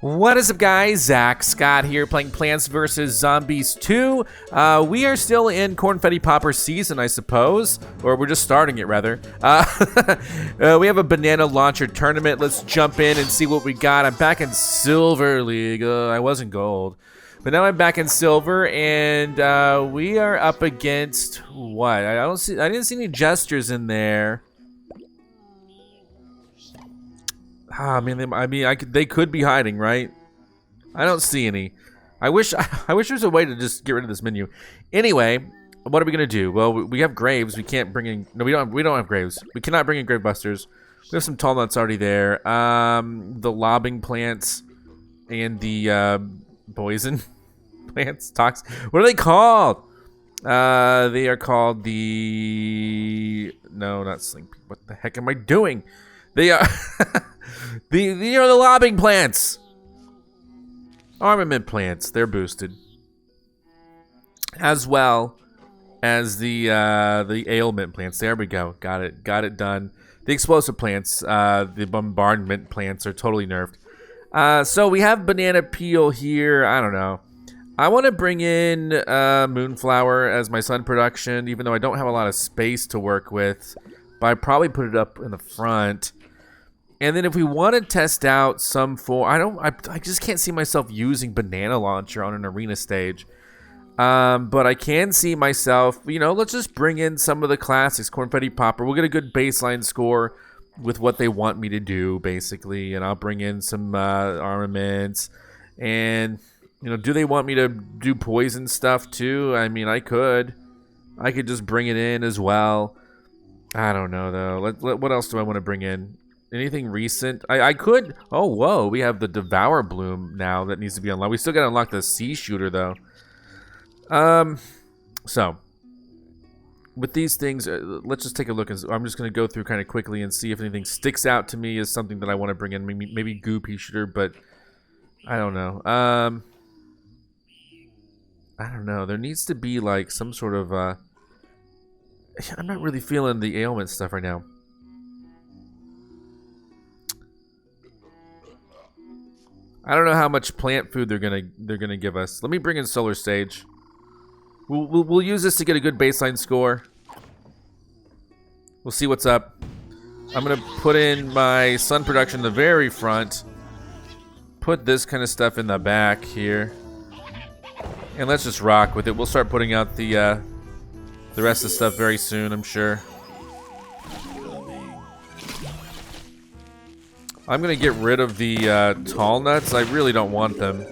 What is up, guys? Zach Scott here playing Plants vs. Zombies 2. We are still in Confetti Popper season, I suppose. Or we're just starting it, rather. We have a banana launcher tournament. Let's jump in and see what we got. I'm back in Silver League. I wasn't gold. But now I'm back in Silver, and we are up against what? I didn't see any gestures in there. They could be hiding, right? I don't see any. I wish there's a way to just get rid of this menu. Anyway, what are we gonna do? Well, we have graves. We can't bring in. No, we don't have graves. We cannot bring in grave busters. We have some tall nuts already there. The lobbing plants and the poison plants. What are they called? They are called the. No, not sling. What the heck am I doing? They are. The lobbing plants. Armament plants, they're boosted. As well as the ailment plants. There we go. Got it done. The explosive plants, the bombardment plants are totally nerfed. So we have banana peel here. I don't know. I want to bring in moonflower as my sun production, even though I don't have a lot of space to work with. But I probably put it up in the front. And then if we want to test out some I just can't see myself using banana launcher on an arena stage. But I can see myself, let's just bring in some of the classics. Confetti Popper. We'll get a good baseline score with what they want me to do, basically. And I'll bring in some armaments. And, do they want me to do poison stuff too? I mean, I could just bring it in as well. I don't know, though. What else do I want to bring in? Anything recent? I could. Oh, whoa. We have the Devour Bloom now that needs to be unlocked. We still got to unlock the Sea Shooter, though. So, with these things, let's just take a look. I'm just going to go through kind of quickly and see if anything sticks out to me as something that I want to bring in. Maybe Goo Peashooter, but I don't know. I don't know. There needs to be, like, some sort of... I'm not really feeling the ailment stuff right now. I don't know how much plant food they're gonna give us. Let me bring in Solar Stage. We'll use this to get a good baseline score. We'll see what's up. I'm gonna put in my sun production in the very front. Put this kind of stuff in the back here, and let's just rock with it. We'll start putting out the rest of the stuff very soon, I'm sure. I'm gonna get rid of the tall nuts. I really don't want them.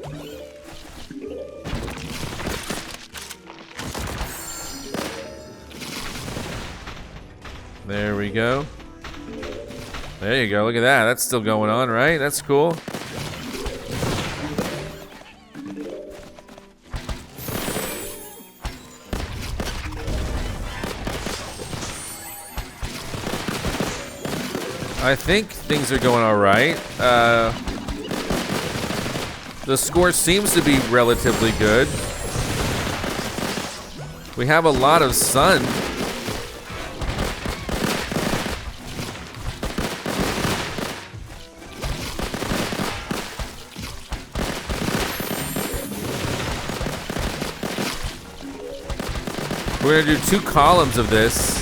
There we go. There you go. Look at that. That's still going on, right? That's cool. I think things are going all right. The score seems to be relatively good. We have a lot of sun. We're gonna do 2 columns of this.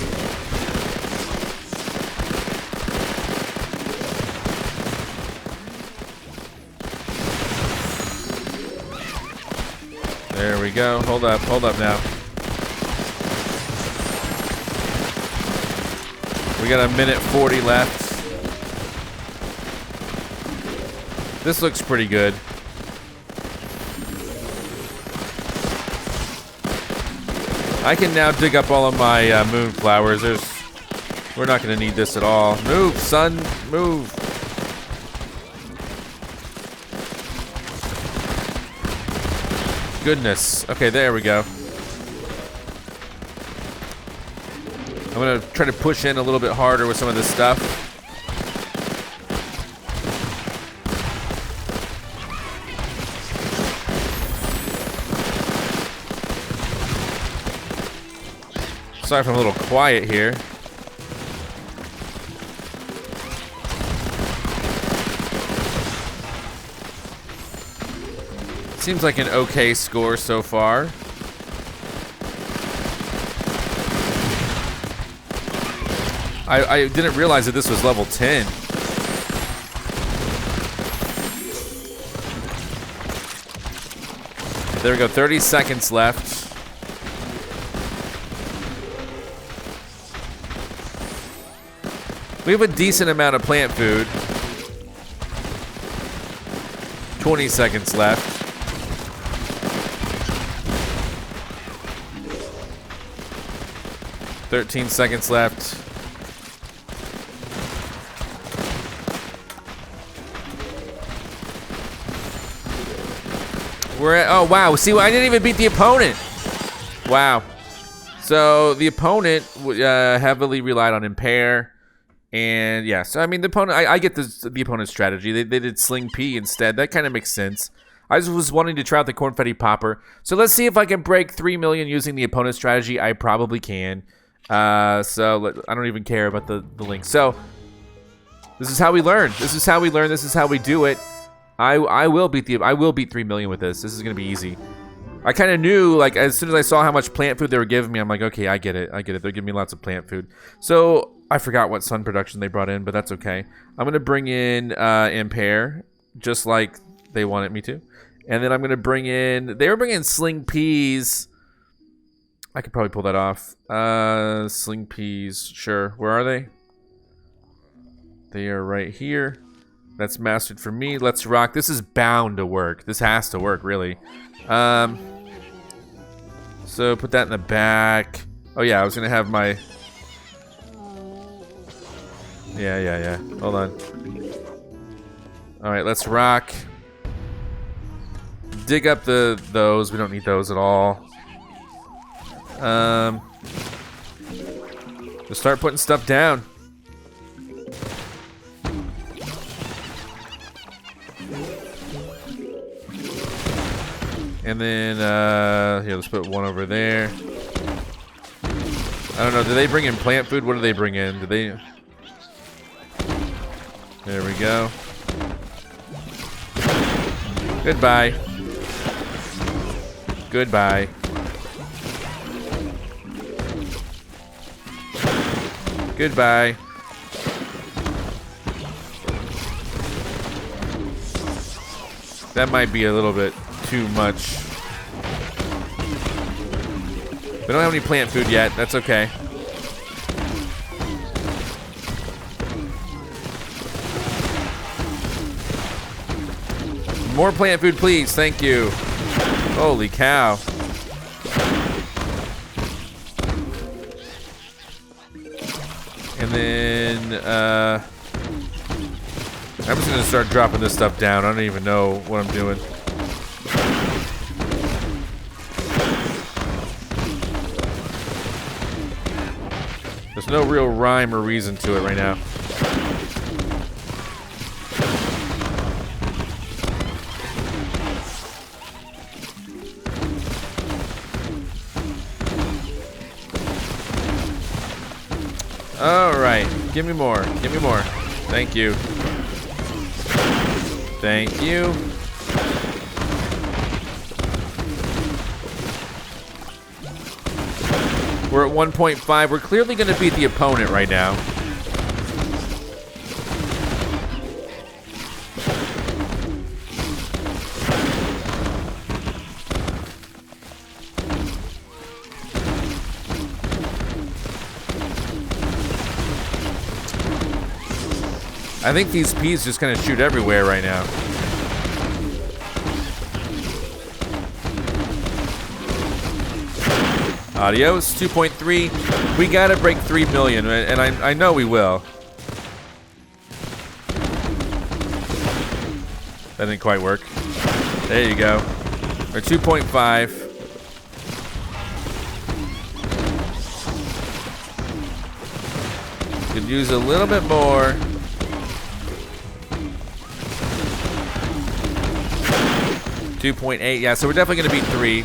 There we go. Hold up now. We got 1:40 left. This looks pretty good. I can now dig up all of my moonflowers. We're not going to need this at all. Move, son, move. Goodness. Okay, there we go. I'm gonna try to push in a little bit harder with some of this stuff. Sorry if I'm a little quiet here. Seems like an okay score so far. I didn't realize that this was level 10. There we go, 30 seconds left. We have a decent amount of plant food. 20 seconds left. 13 seconds left. We're at, oh wow, see, I didn't even beat the opponent. Wow. So the opponent heavily relied on impair. And yeah, so I mean, the opponent, I get the opponent's strategy. They did Sling P instead. That kind of makes sense. I just was wanting to try out the Cornfetti Popper. So let's see if I can break 3 million using the opponent's strategy. I probably can. So I don't even care about the link. So this is how we learn. This is how we learn. This is how we do it. I will beat 3 million with this. This is gonna be easy. I kind of knew, like, as soon as I saw how much plant food they were giving me, I'm like, okay, I get it. They're giving me lots of plant food. So I forgot what sun production they brought in, but that's okay. I'm gonna bring in impair, just like they wanted me to, and then I'm gonna bring in. They were bringing in Sling Peas. I could probably pull that off. Sling Peas, sure. Where are they? They are right here. That's mastered for me. Let's rock. This is bound to work. This has to work, really. So put that in the back. Oh yeah, I was gonna have my. Yeah. Hold on. All right, let's rock. Dig up those. We don't need those at all. Just start putting stuff down. And then, here, let's put one over there. I don't know, do they bring in plant food? What do they bring in? Do they... There we go. Goodbye. Goodbye. Goodbye. That might be a little bit too much. We don't have any plant food yet. That's okay. More plant food, please. Thank you. Holy cow. And then, I'm just gonna start dropping this stuff down. I don't even know what I'm doing. There's no real rhyme or reason to it right now. All right, give me more. Give me more. Thank you. Thank you. We're at 1.5. We're clearly going to beat the opponent right now. I think these peas just kind of shoot everywhere right now. Adios, 2.3. We gotta break 3 million, and I know we will. That didn't quite work. There you go. Or 2.5. Could use a little bit more. 2.8, yeah, so we're definitely gonna beat 3.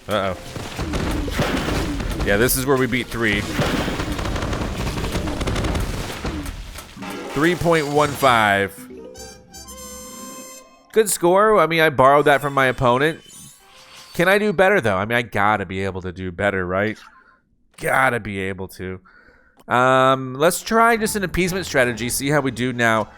Uh-oh. Yeah, this is where we beat 3. 3.15. Good score. I mean, I borrowed that from my opponent. Can I do better, though? I mean, I gotta be able to do better, right? Gotta be able to. Let's try just an appeasement strategy, see how we do now.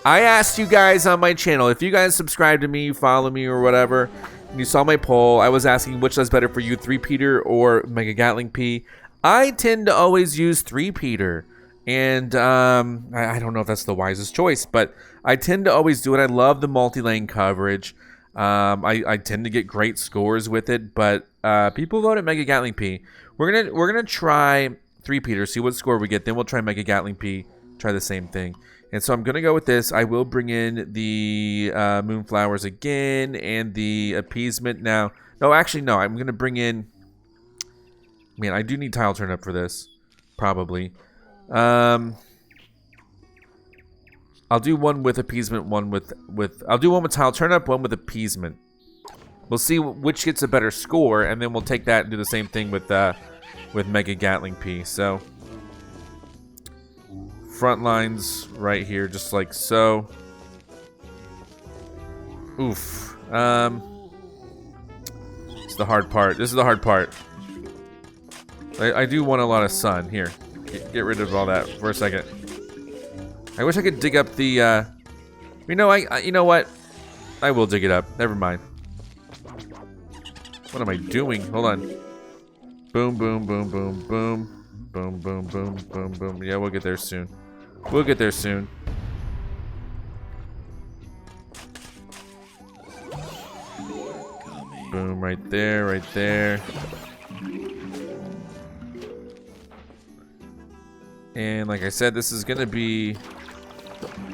I asked you guys on my channel, if you guys subscribe to me, you follow me or whatever, and you saw my poll, I was asking which was better for you, 3-peater or Mega Gatling P. I tend to always use 3-peater. And I don't know if that's the wisest choice, but I tend to always do it. I love the multi-lane coverage. I tend to get great scores with it, but people vote at Mega Gatling P. We're gonna try 3-peater, see what score we get. Then we'll try Mega Gatling P, try the same thing. And so I'm gonna go with this. I will bring in the Moonflowers again and the appeasement now. No, actually no. I'm gonna bring in. Man, I do need tile turnip for this, probably. I'll do one with appeasement, one with I'll do one with tile turnip, one with appeasement. We'll see which gets a better score, and then we'll take that and do the same thing with Mega Gatling P. So front lines right here, just like so. Oof. It's the hard part. This is the hard part. I do want a lot of sun here. Get rid of all that for a second. I wish I could dig up the, you know what? I will dig it up. Never mind. What am I doing? Hold on. Boom, boom, boom, boom, boom. Boom, boom, boom, boom, boom. Yeah, we'll get there soon. We'll get there soon. Boom, right there, right there. And like I said, this is going to be,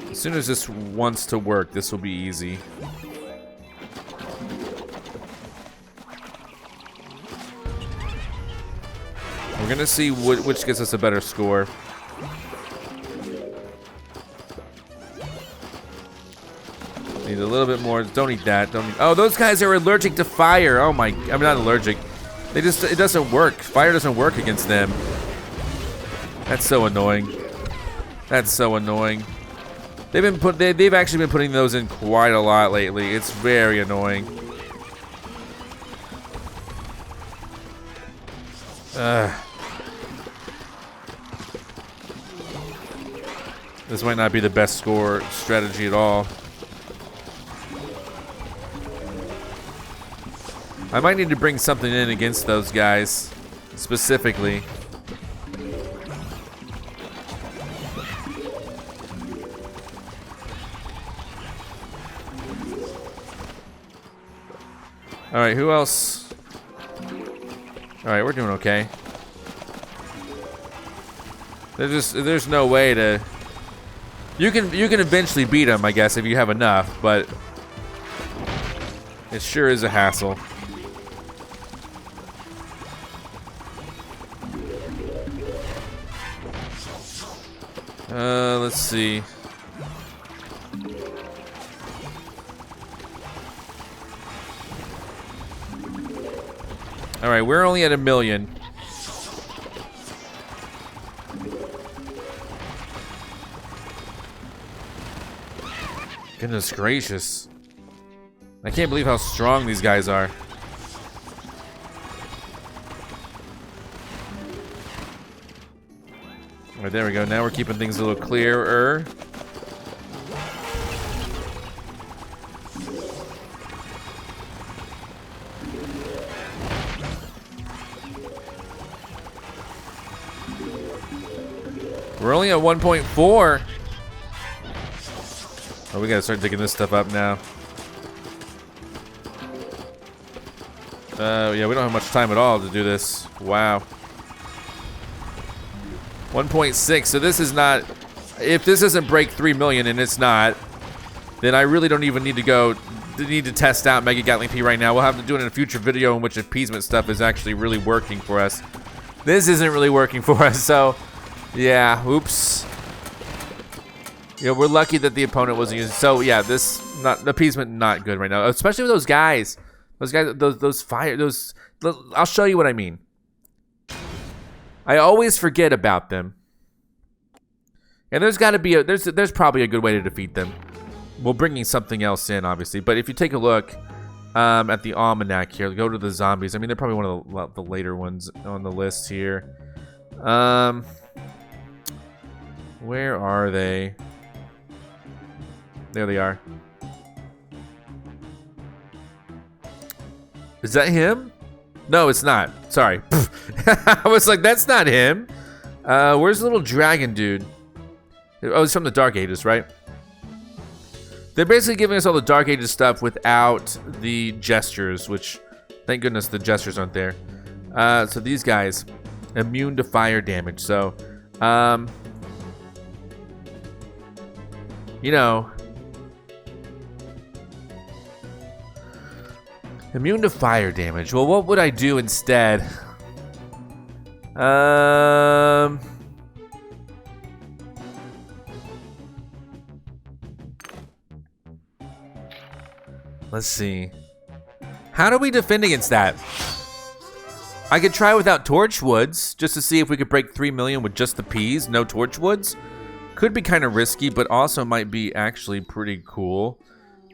as soon as this wants to work, this will be easy. We're going to see which gets us a better score. Need a little bit more. Don't eat that. Don't eat. Oh, those guys are allergic to fire. Oh my, I'm not allergic. It doesn't work. Fire doesn't work against them. That's so annoying. That's so annoying. They've actually been putting those in quite a lot lately. It's very annoying. This might not be the best score strategy at all. I might need to bring something in against those guys specifically. Alright, who else? Alright, we're doing okay. There's no way to. You can eventually beat them, I guess, if you have enough, but it sure is a hassle. Let's see. All right, we're only at 1 million. Goodness gracious. I can't believe how strong these guys are. All right, there we go. Now we're keeping things a little clearer. We're only at 1.4. Oh, we gotta start digging this stuff up now. Yeah, we don't have much time at all to do this. Wow. 1.6, so this is not, if this doesn't break 3 million, and it's not, then I really don't even need to test out Mega Gatling P right now. We'll have to do it in a future video in which appeasement stuff is actually really working for us. This isn't really working for us, so yeah, oops. Yeah, we're lucky that the opponent wasn't using, so yeah, appeasement not good right now, especially with those guys. Those fire, I'll show you what I mean. I always forget about them. And there's got to be there's probably a good way to defeat them. Well, bringing something else in, obviously. But if you take a look at the almanac here, go to the zombies. I mean, they're probably one of the later ones on the list here. Where are they? There they are. Is that him? No, it's not. Sorry. I was like, that's not him. Where's the little dragon dude? Oh, it's from the Dark Ages, right? They're basically giving us all the Dark Ages stuff without the gestures, which, thank goodness the gestures aren't there. So these guys, immune to fire damage. So, you know, immune to fire damage. Well, what would I do instead? Let's see. How do we defend against that? I could try without Torchwoods, just to see if we could break 3 million with just the peas, no Torchwoods. Could be kind of risky, but also might be actually pretty cool.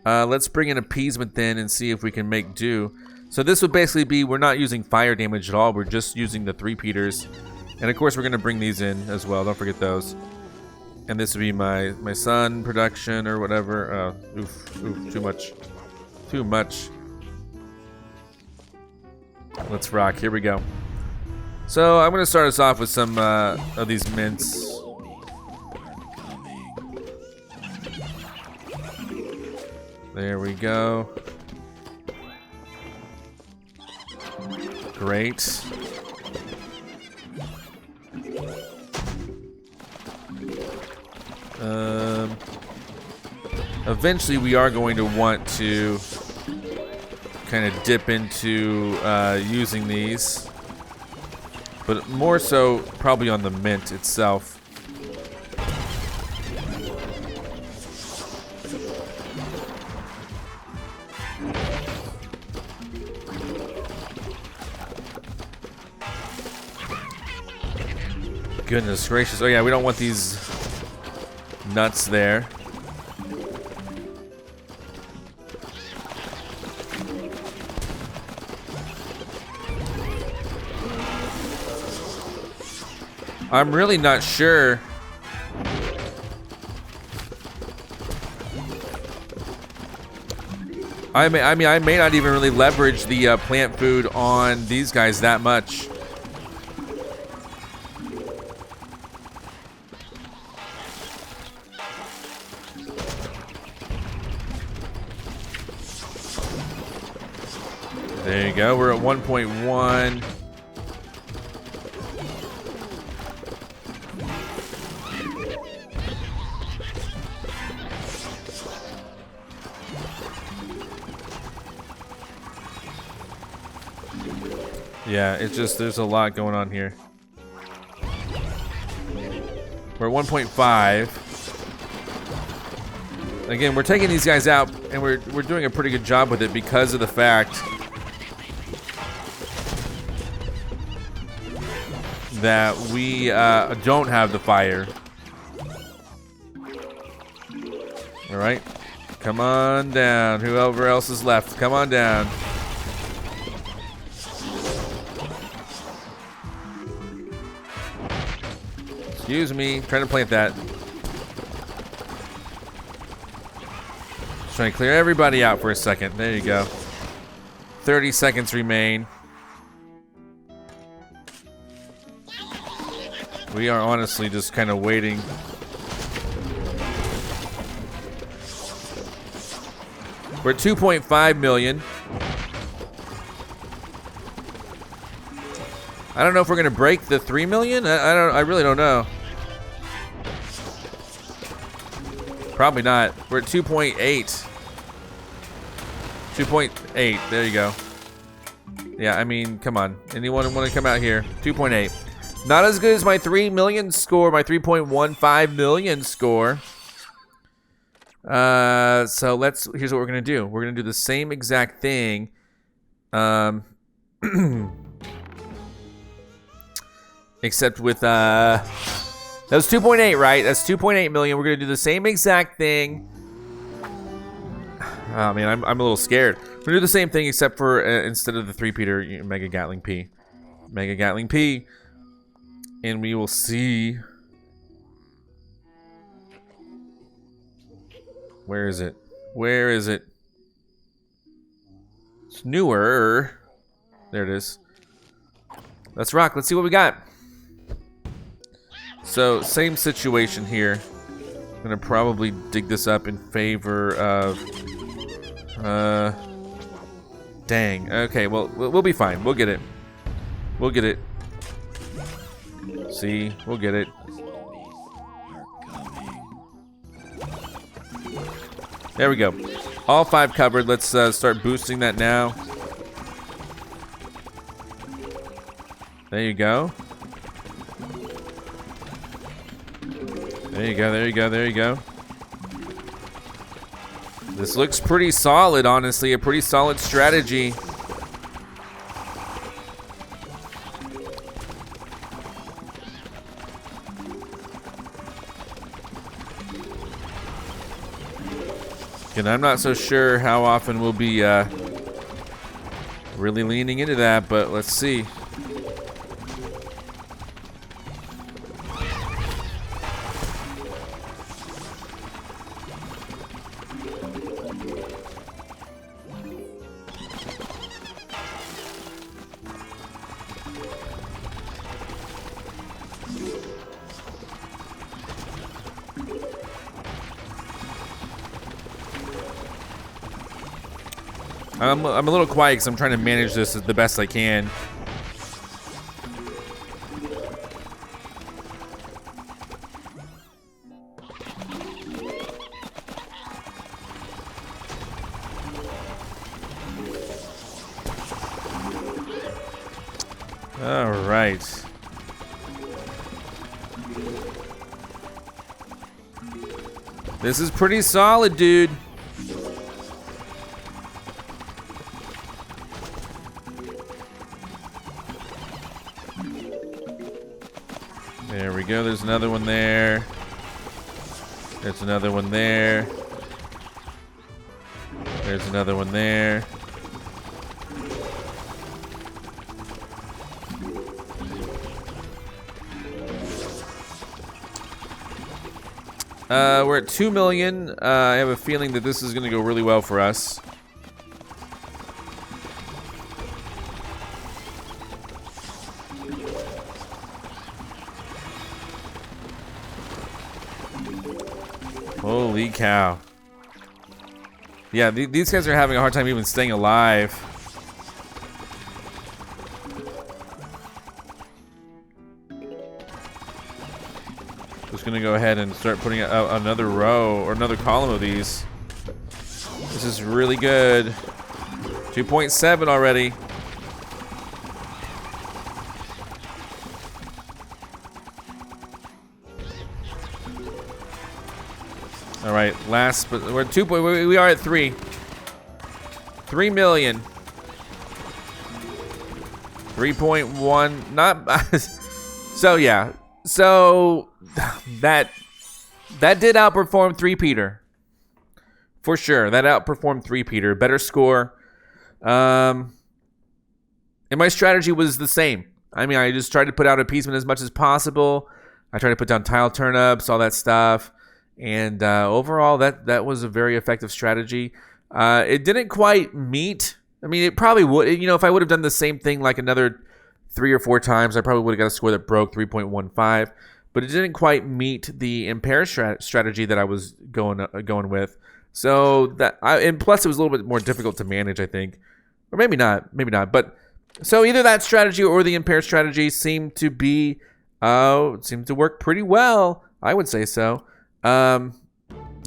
Let's bring in appeasement then and see if we can make do. So this would basically be, we're not using fire damage at all, we're just using the 3-peaters. And of course we're gonna bring these in as well, don't forget those. And this would be my sun production or whatever. Oof, too much. Too much. Let's rock. Here we go. So I'm going to start us off with some of these mints. There we go. Great. Eventually we are going to want to kind of dip into using these, but more so probably on the mint itself. Goodness gracious. Oh yeah, we don't want these nuts there. I'm really not sure. I mean, I may not even really leverage the plant food on these guys that much. There you go. We're at 1.1. Yeah, it's just, there's a lot going on here. We're at 1.5. Again, we're taking these guys out, and we're doing a pretty good job with it because of the fact that we don't have the fire. All right, come on down. Whoever else is left, come on down. Excuse me, trying to plant that. Just trying to clear everybody out for a second. There you go. 30 seconds remain. We are honestly just kind of waiting. We're at 2.5 million. I don't know if we're gonna break the 3 million. I really don't know. Probably not. We're at 2.8. 2.8. There you go. Yeah, I mean, come on. Anyone want to come out here? 2.8. Not as good as my 3 million score, my 3.15 million score. So here's what we're gonna do. We're gonna do the same exact thing. Except with that was 2.8, right? That's 2.8 million. We're gonna do the same exact thing Oh man, I'm a little scared. We're gonna do the same thing except for instead of the 3-peater, Mega Gatling P. Mega Gatling P. And we will see. Where is it? Where is it? It's newer. There it is. Let's rock. Let's see what we got. So, same situation here. I'm gonna probably dig this up in favor of. Dang. Okay. Well, we'll be fine. We'll get it. We'll get it. See, we'll get it. There we go. All 5 covered. Let's start boosting that now. There you go. There you go, there you go, there you go. This looks pretty solid, honestly. A pretty solid strategy. And I'm not so sure how often we'll be really leaning into that, but let's see. I'm a little quiet because I'm trying to manage this the best I can. All right. This is pretty solid, dude. There we go. There's another one there. There's another one there. There's another one there. We're at 2 million. I have a feeling that this is going to go really well for us. Holy cow. Yeah, these guys are having a hard time even staying alive. Just gonna go ahead and start putting out another row or another column of these. This is really good. 2.7 already. All right, last, but we're we are at 3 million. 3.1, not, so yeah. So that did outperform 3-peater. For sure, that outperformed 3-peater. Better score. And my strategy was the same. I mean, I just tried to put out appeasement as much as possible. I tried to put down tile turnips, all that stuff. And overall, that was a very effective strategy. It didn't quite meet. I mean, it probably would. You know, if I would have done the same thing like another 3 or 4 times, I probably would have got a score that broke 3.15. But it didn't quite meet the impair strategy that I was going with. So and plus it was a little bit more difficult to manage, I think, or maybe not. But so either that strategy or the impair strategy seemed to work pretty well. I would say so. Let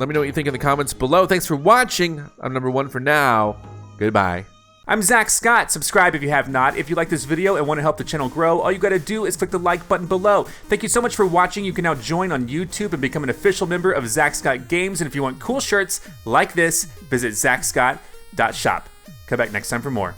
me know what you think in the comments below. Thanks for watching. I'm number 1 for now. Goodbye. I'm Zack Scott. Subscribe if you have not. If you like this video and want to help the channel grow, all you gotta do is click the like button below. Thank you so much for watching. You can now join on YouTube and become an official member of ZackScottGames. And if you want cool shirts like this, visit ZackScott.shop. Come back next time for more.